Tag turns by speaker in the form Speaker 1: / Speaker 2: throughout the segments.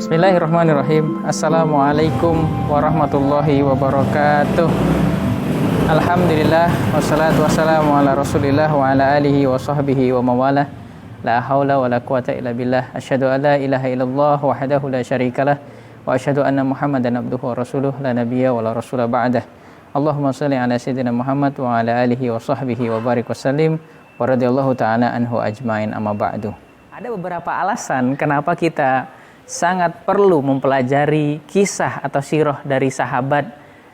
Speaker 1: Bismillahirrahmanirrahim. Assalamualaikum warahmatullahi wabarakatuh. Alhamdulillah wassalatu wassalamu ala Rasulillah wa ala alihi wa sahbihi wa mawalah. La haula wa la quwata illa billah. Asyhadu an la ilaha illallah wahdahu la syarikalah wa asyhadu anna Muhammadan abduhu wa rasuluh la nabiyya wa la rasula ba'dah. Allahumma shalli ala sayyidina Muhammad wa ala alihi wa sahbihi wa barik wasallim wa radhiyallahu ta'ala anhu ajmain, amma ba'du. Ada beberapa alasan kenapa kita sangat perlu mempelajari kisah atau sirah dari sahabat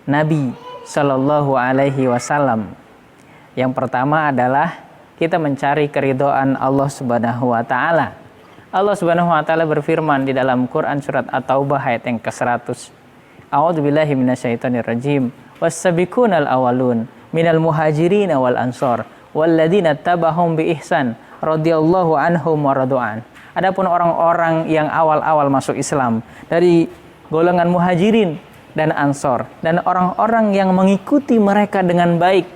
Speaker 1: Nabi Shallallahu Alaihi Wasallam. Yang pertama adalah kita mencari keridhaan Allah Subhanahu Wa Taala. Allah Subhanahu Wa Taala berfirman di dalam Quran surat At-Taubah ayat yang ke-100. A'udzubillahi minasyaitonirrajim. Was-sabiqunal awwalun minal muhajirin wal ansor walladzina tabahum bi ihsan radhiyallahu anhum wa radu'an. Adapun orang-orang yang awal-awal masuk Islam dari golongan muhajirin dan ansor dan orang-orang yang mengikuti mereka dengan baik,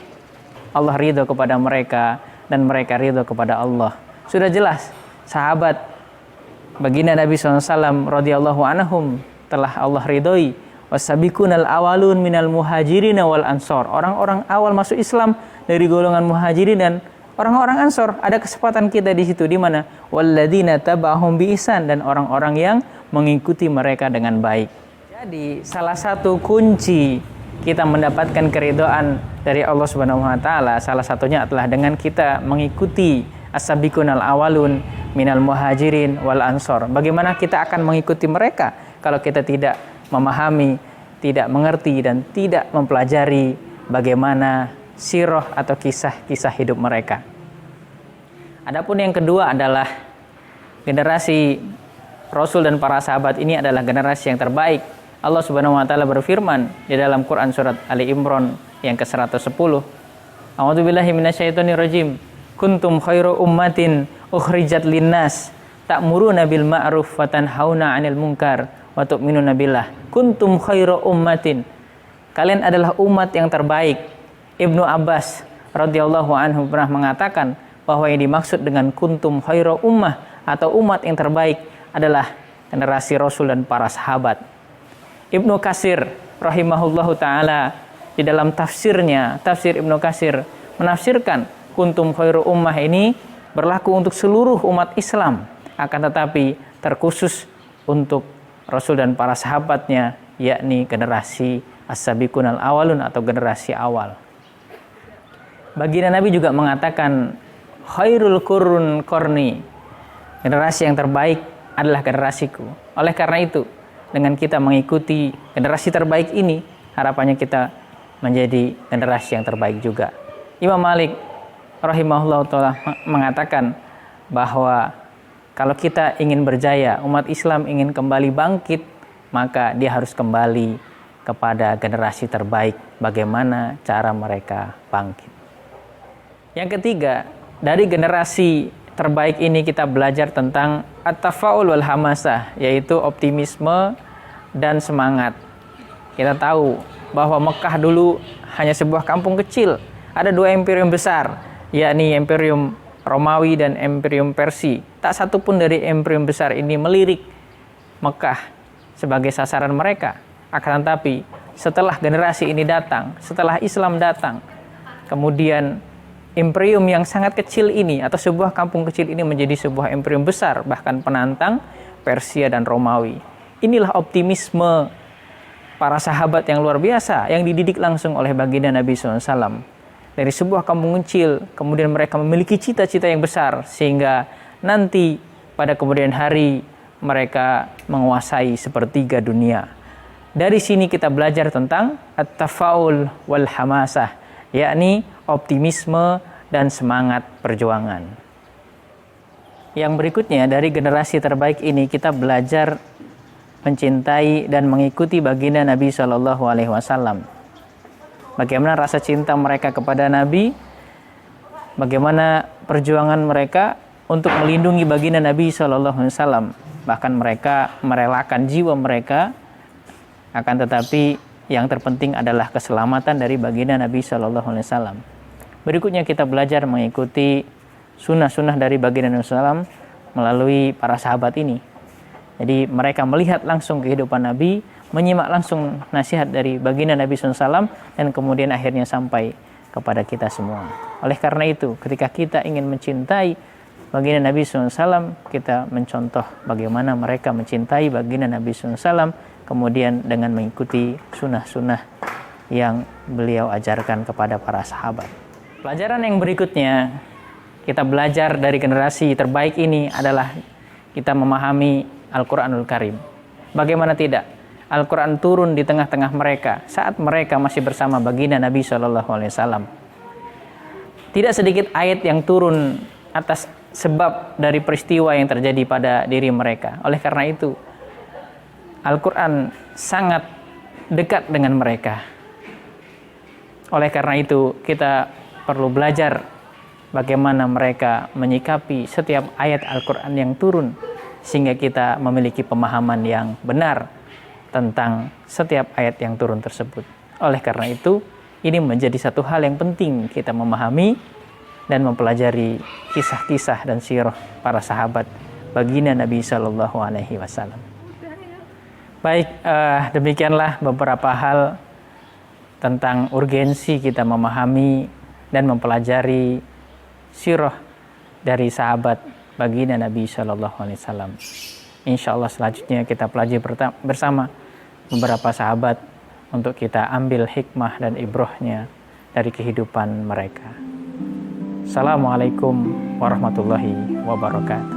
Speaker 1: Allah ridho kepada mereka dan mereka ridho kepada Allah. Sudah jelas sahabat baginda Nabi SAW radhiyallahu anhum telah Allah ridhoi. Wasabiqunal awalun minal muhajirin wal ansor. Orang-orang awal masuk Islam dari golongan muhajirin dan orang-orang Ansor. Ada kesempatan kita di situ, di mana walladzina tabahum bi ihsan, dan orang-orang yang mengikuti mereka dengan baik. Jadi salah satu kunci kita mendapatkan keridhaan dari Allah Subhanahu wa taala, salah satunya adalah dengan kita mengikuti as-sabiqunal awalun minal muhajirin wal ansor. Bagaimana kita akan mengikuti mereka kalau kita tidak memahami, tidak mengerti dan tidak mempelajari bagaimana sirah atau kisah-kisah hidup mereka. Adapun yang kedua adalah generasi Rasul dan para sahabat ini adalah generasi yang terbaik. Allah Subhanahu wa taala berfirman di dalam Quran surat Ali Imran yang ke-110. A'udzubillahi minasyaitonirrajim. Kuntum khairu ummatin ukhrijat linnas ta'muruna bil ma'ruf wa tanhauna 'anil munkar wa tu'minuna billah. Kuntum khairu ummatin. Kalian adalah umat yang terbaik. Ibnu Abbas radhiyallahu anhu pernah mengatakan bahwa yang dimaksud dengan kuntum khairu ummah atau umat yang terbaik adalah generasi Rasul dan para sahabat. Ibnu Katsir rahimahullahu taala di dalam tafsirnya, tafsir Ibnu Katsir menafsirkan kuntum khairu ummah ini berlaku untuk seluruh umat Islam, akan tetapi terkhusus untuk Rasul dan para sahabatnya, yakni generasi as-sabiqunal awalun atau generasi awal. Baginda Nabi juga mengatakan khairul qurun qarni, generasi yang terbaik adalah generasiku. Oleh karena itu, dengan kita mengikuti generasi terbaik ini, harapannya kita menjadi generasi yang terbaik juga. Imam Malik rahimahullah ta'ala mengatakan bahwa kalau kita ingin berjaya, umat Islam ingin kembali bangkit, maka dia harus kembali kepada generasi terbaik. Bagaimana cara mereka bangkit? Yang ketiga, dari generasi terbaik ini kita belajar tentang at-tafaul wal hamasah, yaitu optimisme dan semangat. Kita tahu bahwa Mekah dulu hanya sebuah kampung kecil. Ada dua imperium besar, yakni imperium Romawi dan imperium Persia. Tak satu pun dari imperium besar ini melirik Mekah sebagai sasaran mereka. Akan tetapi setelah generasi ini datang, setelah Islam datang, kemudian imperium yang sangat kecil ini atau sebuah kampung kecil ini menjadi sebuah imperium besar, bahkan penantang Persia dan Romawi. Inilah optimisme para sahabat yang luar biasa yang dididik langsung oleh baginda Nabi SAW. Dari sebuah kampung kecil, kemudian mereka memiliki cita-cita yang besar sehingga nanti pada kemudian hari mereka menguasai sepertiga dunia. Dari sini kita belajar tentang at-tafaul wal hamasah, yakni optimisme dan semangat perjuangan. Yang berikutnya, dari generasi terbaik ini kita belajar mencintai dan mengikuti baginda Nabi Shallallahu Alaihi Wasallam. Bagaimana rasa cinta mereka kepada Nabi, bagaimana perjuangan mereka untuk melindungi baginda Nabi Shallallahu Alaihi Wasallam. Bahkan mereka merelakan jiwa mereka, akan tetapi yang terpenting adalah keselamatan dari baginda Nabi Shallallahu Alaihi Wasallam. Berikutnya kita belajar mengikuti sunnah-sunnah dari baginda Nabi SAW melalui para sahabat ini. Jadi mereka melihat langsung kehidupan Nabi, menyimak langsung nasihat dari baginda Nabi SAW, dan kemudian akhirnya sampai kepada kita semua. Oleh karena itu, ketika kita ingin mencintai baginda Nabi SAW, kita mencontoh bagaimana mereka mencintai baginda Nabi SAW, kemudian dengan mengikuti sunnah-sunnah yang beliau ajarkan kepada para sahabat. Pelajaran yang berikutnya, kita belajar dari generasi terbaik ini adalah kita memahami Al-Quranul Karim. Bagaimana tidak? Al-Quran turun di tengah-tengah mereka saat mereka masih bersama baginda Nabi SAW. Tidak sedikit ayat yang turun atas sebab dari peristiwa yang terjadi pada diri mereka. Oleh karena itu, Al-Quran sangat dekat dengan mereka. Oleh karena itu, kita perlu belajar bagaimana mereka menyikapi setiap ayat Al-Quran yang turun, sehingga kita memiliki pemahaman yang benar tentang setiap ayat yang turun tersebut. Oleh karena itu, ini menjadi satu hal yang penting kita memahami dan mempelajari kisah-kisah dan sirah para sahabat baginda Nabi SAW. Baik, demikianlah beberapa hal tentang urgensi kita memahami dan mempelajari sirah dari sahabat baginda Nabi SAW. Insya Allah selanjutnya kita pelajari bersama beberapa sahabat untuk kita ambil hikmah dan ibrahnya dari kehidupan mereka. Assalamualaikum warahmatullahi wabarakatuh.